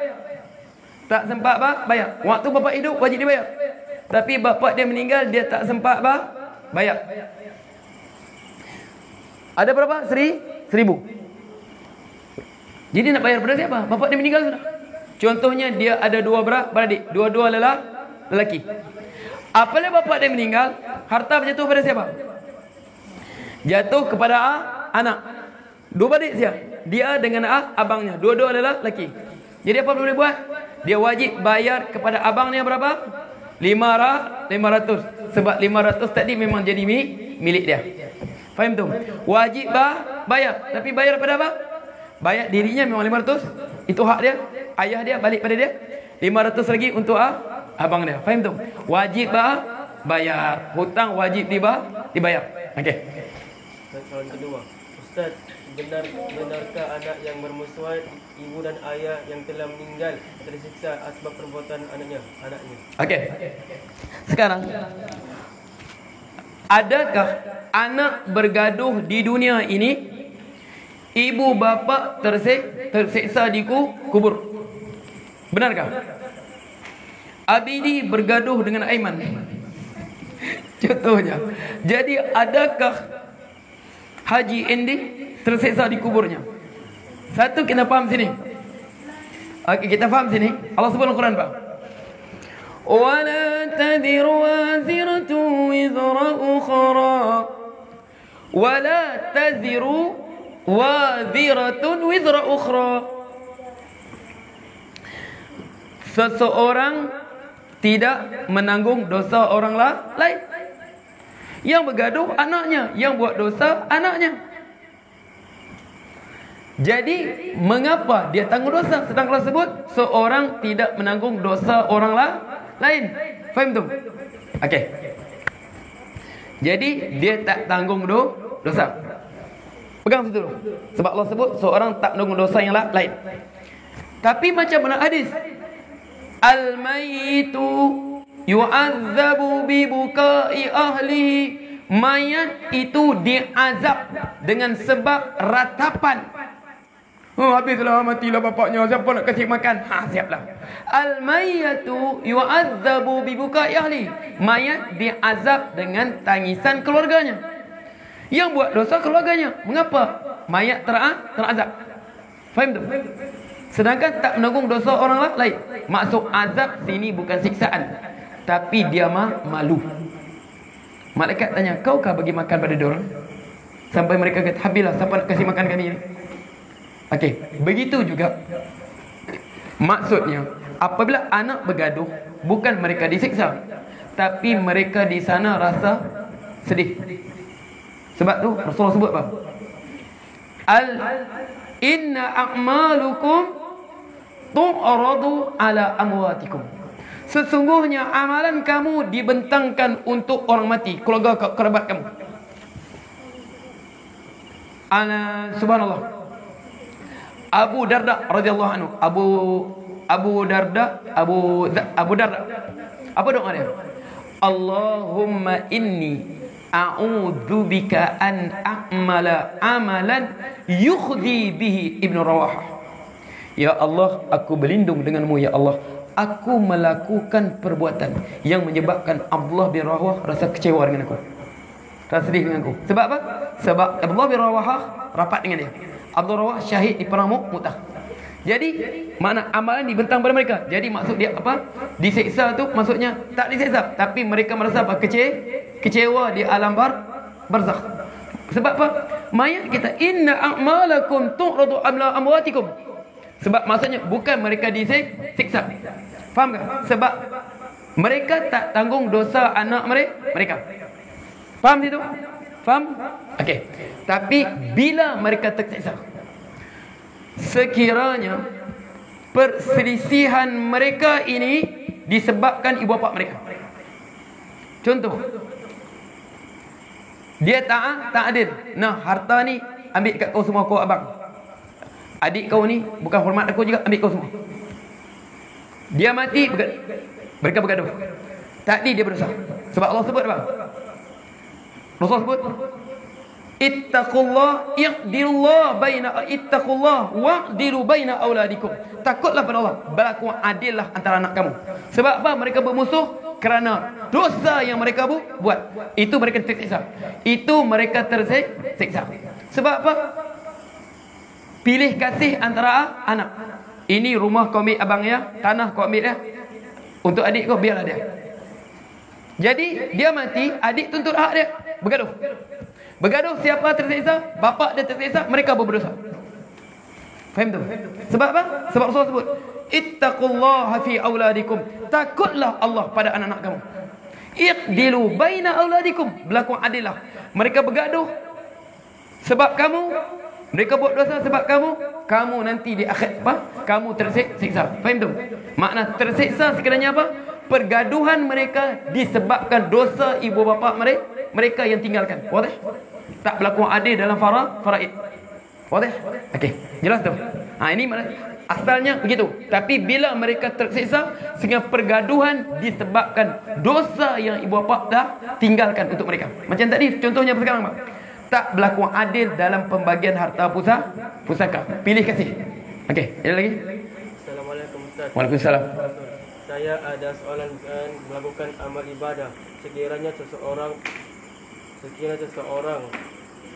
Tak sempat bayar. Waktu bapak hidup wajib dibayar. Tapi bapak dia meninggal, dia tak sempat bayar. Ada berapa? 1,000. Jadi nak bayar pada siapa? Bapak dia meninggal sudah. Contohnya dia ada dua beradik, dua-dua lelaki. Apabila bapak dia meninggal, harta berjatuh pada siapa? Jatuh kepada anak. Dua beradik dia dengan abangnya, dua-dua adalah lelaki. Jadi apa boleh buat? Dia wajib bayar kepada abangnya berapa? 500. Sebab 500 tadi memang jadi milik dia. Faham tu? Wajib bayar. Tapi bayar pada apa? Bayar dirinya memang 500. Itu hak dia. Ayah dia balik pada dia. 500 lagi untuk abang dia. Faham tu? Wajib bayar. Hutang wajib dibayar. Okey. Soalan kedua, Ustaz, benarkah anak yang bermusuhan ibu dan ayah yang telah meninggal tersiksa sebab perbuatan anaknya? Okey. Sekarang, adakah anak bergaduh di dunia ini, ibu bapa tersiksa di kubur? Benarkah? Abidi bergaduh dengan Aiman. Contohnya. Jadi adakah Haji Endi tersiksa di kuburnya? Satu, kita faham sini. Okey, kita faham sini. Allah sebut dalam Quran, Pak. وَلَا تَذِرُ وَازِرَةٌ وِزْرَ أُخْرَى وَلَا تَذِرُ وَازِرَةٌ وِزْرَ أُخْرَى. Seseorang tidak menanggung dosa orang lain. Yang bergaduh anaknya, yang buat dosa anaknya. Jadi mengapa dia tanggung dosa? Sedangkan sebut seorang tidak menanggung dosa orang lain. Faham tu? Okey. Jadi dia tak tanggung dosa. Pegang situ dulu. Sebab Allah sebut seorang tak menanggung dosa yang lain. Tapi macam mana hadis? Al-mayyitu yu'adzabu bi bukai ahlihi. Mayat itu diazab dengan sebab ratapan Oh, habislah, matilah bapaknya, siapa nak kasih makan? Siaplah. Al-mayyatu yu'adzabu bi bukai ahli. Mayat diazab dengan tangisan keluarganya. Yang buat dosa keluarganya. Mengapa mayat terazab? Faham tu? Sedangkan tak menanggung dosa orang lain. Maksud azab sini bukan siksaan, tapi dia malu. Malaikat tanya, kau kah bagi makan pada diorang? Sampai mereka kata, habislah, siapa nak kasih makan kami ni? Okey, begitu juga. Maksudnya, apabila anak bergaduh, bukan mereka disiksa, tapi mereka di sana rasa sedih. Sebab tu Rasulullah sebut apa? Inna a'malukum tu'radu ala amwatikum. Sesungguhnya amalan kamu dibentangkan untuk orang mati, keluarga kerabat kamu. Subhanallah. Abu Darda radhiyallahu anhu. Abu Darda. Apa doa dia? Allahumma inni a'udzubika an a'mala amalan yukhzi bihi Ibnu Rawahah. Ya Allah, aku berlindung denganmu ya Allah. Aku melakukan perbuatan yang menyebabkan Abdullah bin Rawahah rasa kecewa dengan aku, rasa sedih dengan aku. Sebab apa? Sebab Abdullah bin Rawahah rapat dengan dia. Abdullah Rawahah syahid di perang Mu'tah. Jadi makna amalan dibentang pada mereka. Jadi maksud dia apa? Disiksa tu maksudnya tak disiksa, tapi mereka merasa apa? Kecewa di alam barzakh. Sebab apa? Mayat kita, inna a'malakum tu'radu ala amwatikum. Sebab maksudnya bukan mereka disiksa. Faham tak? Sebab mereka tak tanggung dosa anak mereka. Faham situ? Faham? Okey. Tapi bila mereka tersiksa, sekiranya perselisihan mereka ini disebabkan ibu bapa mereka. Contoh, dia tak adil. Nah, harta ni ambil kat kau semua, kau abang. Adik kau ni bukan hormat aku juga, ambil kau semua. Dia mati, mereka bergaduh. Tadi dia berdosa. Sebab Allah sebut apa? Rasul sebut, ittaqullah iqdillah baina ittaqullah wa'dilu baina auladikum. Takutlah pada Allah, berlaku adillah antara anak kamu. Sebab apa? Mereka bermusuh kerana dosa yang mereka buat. Itu mereka tersiksa. Itu mereka tersiksa. Sebab apa? Pilih kasih antara anak. Ini rumah kau ambil abang ya, tanah kau ambil ya. Untuk adik kau biarlah dia. Jadi dia mati, adik tuntut hak dia. Bergaduh, siapa tersiksa? Bapa dia tersiksa, mereka berdosa. Faham tu? Sebab apa? Sebab Rasul sebut, ittaqullaha fi auladikum. Takutlah Allah pada anak-anak kamu. Iqdilu baina auladikum. Berlaku adillah. Mereka bergaduh sebab kamu, mereka buat dosa sebab kamu nanti di akhir apa? Kamu tersiksa. Faham tu? Makna tersiksa sekiranya apa? Pergaduhan mereka disebabkan dosa ibu bapa mereka yang tinggalkan. Wadah? Tak berlaku adil dalam faraid. Wadah? Okey, jelas tu. Ini asalnya begitu. Tapi bila mereka tersiksa sehingga pergaduhan disebabkan dosa yang ibu bapa dah tinggalkan untuk mereka. Macam tadi contohnya sekarang, Pak. Tak berlaku adil dalam pembagian harta pusaka. Pilih kasih. Okey, ada lagi? Assalamualaikum Ustaz. Waalaikumsalam. Saya ada soalan melakukan amal ibadah. Sekiranya seseorang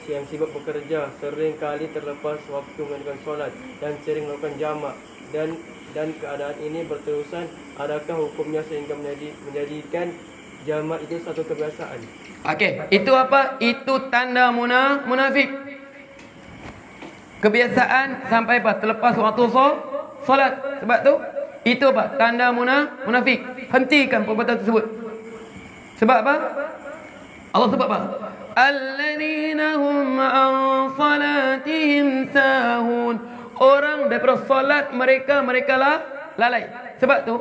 yang sibuk bekerja, sering kali terlepas waktu menunaikan solat dan sering melakukan jamak, dan keadaan ini berterusan, adakah hukumnya sehingga menjadikan jamak itu satu kebiasaan? Okey, itu apa? Itu tanda munafik. Kebiasaan sampai apa? Terlepas waktu solat. Sebab tu itu apa? Tanda munafik. Hentikan perbuatan tersebut. Sebab apa? Allah sebab apa? Alladzina hum an salatihim sahun. Orang daripada solat mereka lalai. Sebab tu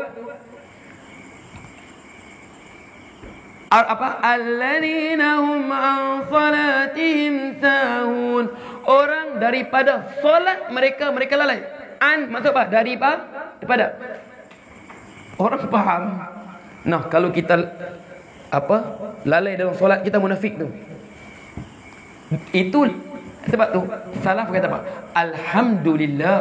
apa? Alladzina hum an salatihim sahun. Orang daripada solat mereka lalai. An maksud apa? Daripada. Orang faham. Nah, kalau kita lalai dalam solat, kita munafik tu. Itu Sebab tu salaf kata apa? Alhamdulillah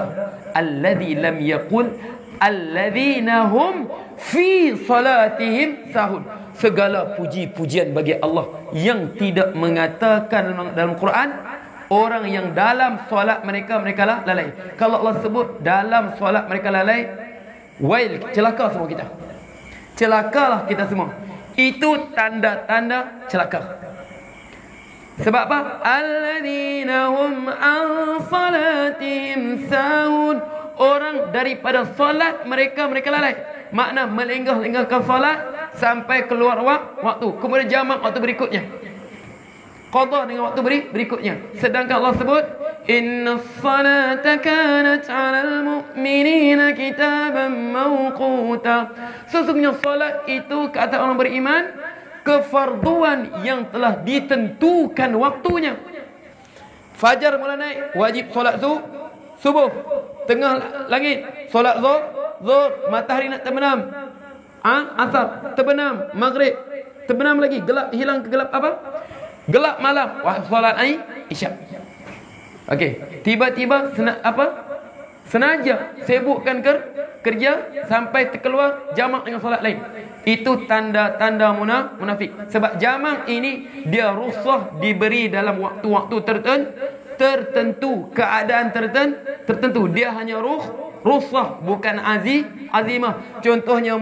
alladzi lam yaqul alladzina hum fi salatihim sahun. Segala puji-pujian bagi Allah yang tidak mengatakan dalam Quran orang yang dalam solat mereka lah lalai. Kalau Allah sebut dalam solat mereka lalai, wail, celaka semua kita. Celakalah kita semua. Itu tanda-tanda celaka. Sebab apa? Alladzina hum an salatihim sahun. Orang daripada solat mereka lalai. Makna melengah-lengahkan solat sampai keluar waktu. Kemudian jamak waktu berikutnya. Qadha dengan waktu berikutnya. Sedangkan Allah sebut innas salata kanat 'alal mu'minina kitaban mawquta. Sesungguhnya solat itu kata orang beriman kefarduan yang telah ditentukan waktunya. Fajar mula naik, wajib solat subuh. Tengah langit, solat zuhur, matahari nak terbenam. Asar, terbenam, maghrib, terbenam lagi, gelap, hilang ke gelap apa? Gelap malam, solat isyak. Okey, tiba-tiba senaja sibukkan kerja sampai terkeluar jamak dengan solat lain. Itu tanda-tanda munafik. Sebab jamak ini dia rukhsah diberi dalam waktu-waktu tertentu, keadaan tertentu. Dia hanya rukhsah, bukan azimah. Contohnya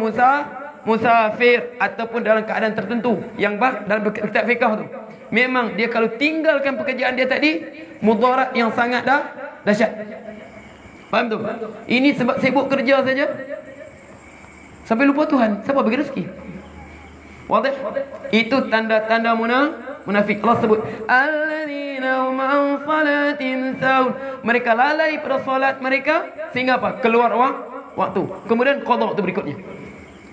musafir ataupun dalam keadaan tertentu yang dalam kitab fiqh tu. Memang dia kalau tinggalkan pekerjaan dia tadi, mudarat yang sangat dahsyat. Faham tu? Ini sebab sibuk kerja saja sampai lupa Tuhan. Siapa bagi rezeki? Wadih? Itu tanda-tanda munafik. Allah sebut alladzina hum an salatihim sahun. Mereka lalai pada solat mereka sehingga apa? Keluar waktu. Kemudian qadha waktu berikutnya.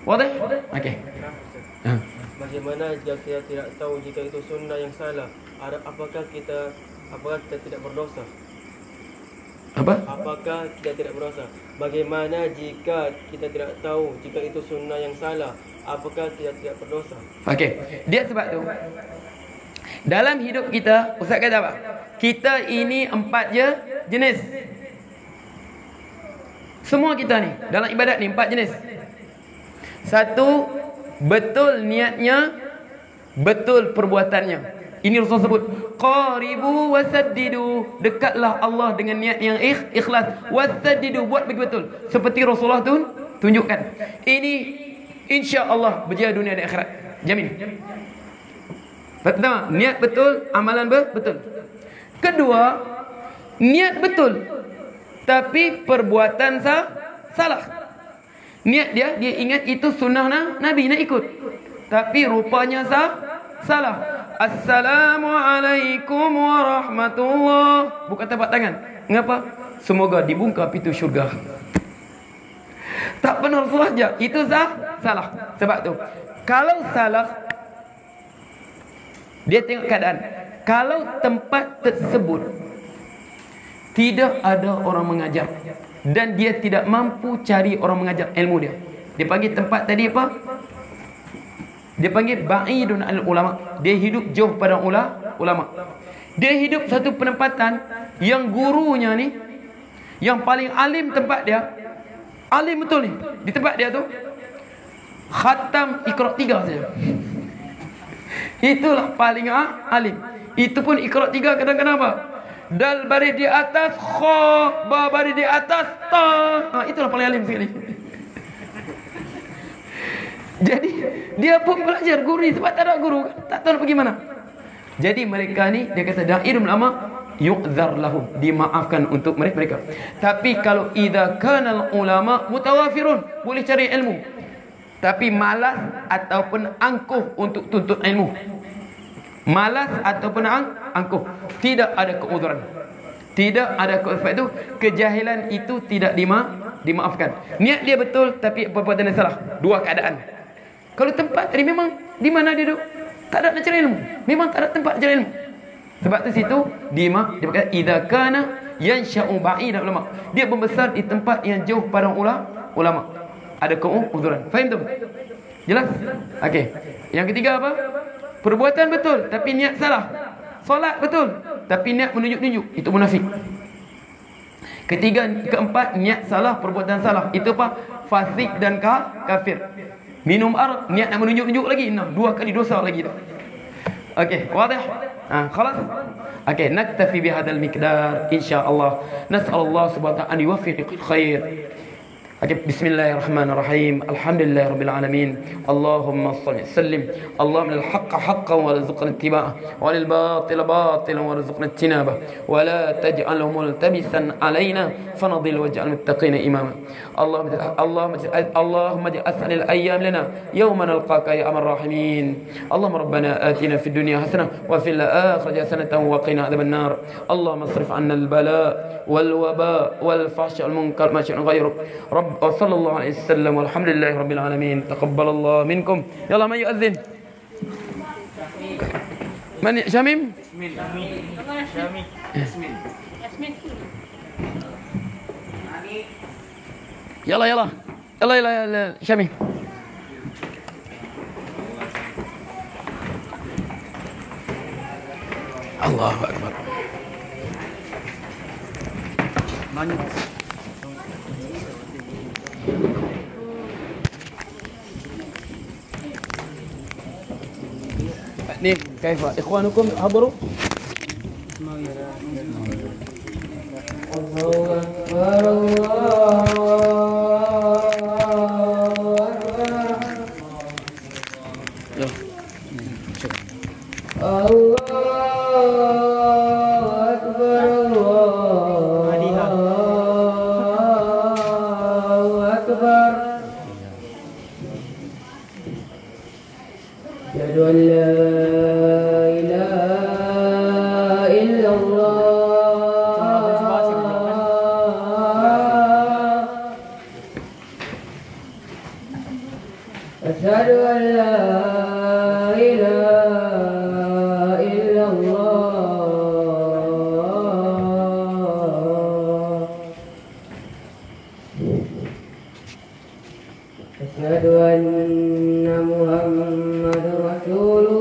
Wadih? Okey. Bagaimana jika kita tidak tahu jika itu sunnah yang salah? Apakah kita tidak berdosa? Apakah kita tidak berdosa? Bagaimana jika kita tidak tahu jika itu sunnah yang salah? Apakah kita tidak berdosa? Okey. Dia sebab tu dalam hidup kita, Ustaz kata apa? Kita ini 4 jenis. Semua kita ni dalam ibadat ni 4 jenis. Satu, betul niatnya, betul perbuatannya. Ini Rasul sebut qaribu wasaddidu, dekatlah Allah dengan niat yang ikhlas, wasaddidu, buat betul. Seperti Rasulullah tu tunjukkan. Ini insya-Allah berjaya dunia dan akhirat. Jamin. Pertama, niat betul, amalan betul. Kedua, niat betul tapi perbuatan salah. Niat dia ingat itu sunnah Nabi nak ikut, tapi rupanya salah. Assalamualaikum warahmatullah, bukan tepuk tangan. Mengapa? Semoga dibuka pintu syurga. Tak benar saja, itu salah. Sebab tu kalau salah, dia tengok keadaan. Kalau tempat tersebut tidak ada orang mengajar dan dia tidak mampu cari orang mengajar ilmu dia, dia panggil tempat tadi apa? Dia panggil ba'idun al ulama. Dia hidup jauh pada ulama. Dia hidup satu penempatan yang gurunya ni, yang paling alim tempat dia, alim betul ni di tempat dia tu, khatam Iqra 3 saja. Itulah paling alim. Itu pun Iqra 3 kadang-kadang apa? Dal baris di atas, kha, ba baris di atas, ta. Itulah paling alim sekali. Jadi dia pun belajar guru sebab tak ada guru, tak tahu nak pergi mana. Jadi mereka ni, dia kata da'irul ulama yu'dzar lahum, dimaafkan untuk mereka. Tapi kalau idza kana ulama mutawafirun, boleh cari ilmu, tapi malas ataupun angkuh untuk tuntut ilmu. Malas ataupun angkuh, tidak ada keudhuran. Tidak ada sebab itu kejahilan itu tidak dimaafkan. Niat dia betul tapi perbuatan dia salah. Dua keadaan. Kalau tempat tadi memang di mana dia duduk, tak ada nak cari ilmu, memang tak ada tempat cari ilmu. Sebab tu situ dia berkata idza kana yansha'u ba'id ulama, dia membesar di tempat yang jauh pada ulama. Ada keudhuran. Faham tu? Jelas? Okey. Yang ketiga apa? Perbuatan betul tapi niat salah. Solat betul tapi niat menunjuk-nunjuk, itu munafik. Keempat, niat salah, perbuatan salah, itu apa? Fasik dan kafir. Minum arak, niat nak menunjuk-nunjuk lagi, 2 kali dosa lagi tu. Okey, wadah? Khalas? Okey, naktafi bihadzal miqdar insyaallah. Nas'alullah subhanahu wa ta'ala an yuwaffiqil khair. Bismillahirrahmanirrahim. Alhamdulillahirabbil alamin. Allahumma shalli sallim. Allahumma lil haqqi haqqan warzuqna ittiba'ah wa lil batili batilan warzuqna ijtinabah wa la taj'alhu multabisan alaina fanadhil waj'al muttaqina imama. Allahumma ja'al al-ayyam lana yawma nalqaka ya arhamar rahimin. Allahumma rabbana atina fid dunya hasanah wa fil akhirati hasanatan wa qina adhaban nar. Allahumma asrif 'anna al-bala wal waba wal fahsya wal munkar ma syi'a ghayruk. وصلى الله عليه وسلم والحمد لله رب العالمين. تقبل الله منكم. يلا من يؤذن؟ من شميم؟ يلا يلا يلا يلا شميم. الله أكبر. Nih, kaifa ikhwanukum hadaru? Allahu akbar, Allahu akbar. Allahu akbar, Allahu akbar. Asyhadu an la أشهد أن لا إله إلا الله أشهد أن محمد رسول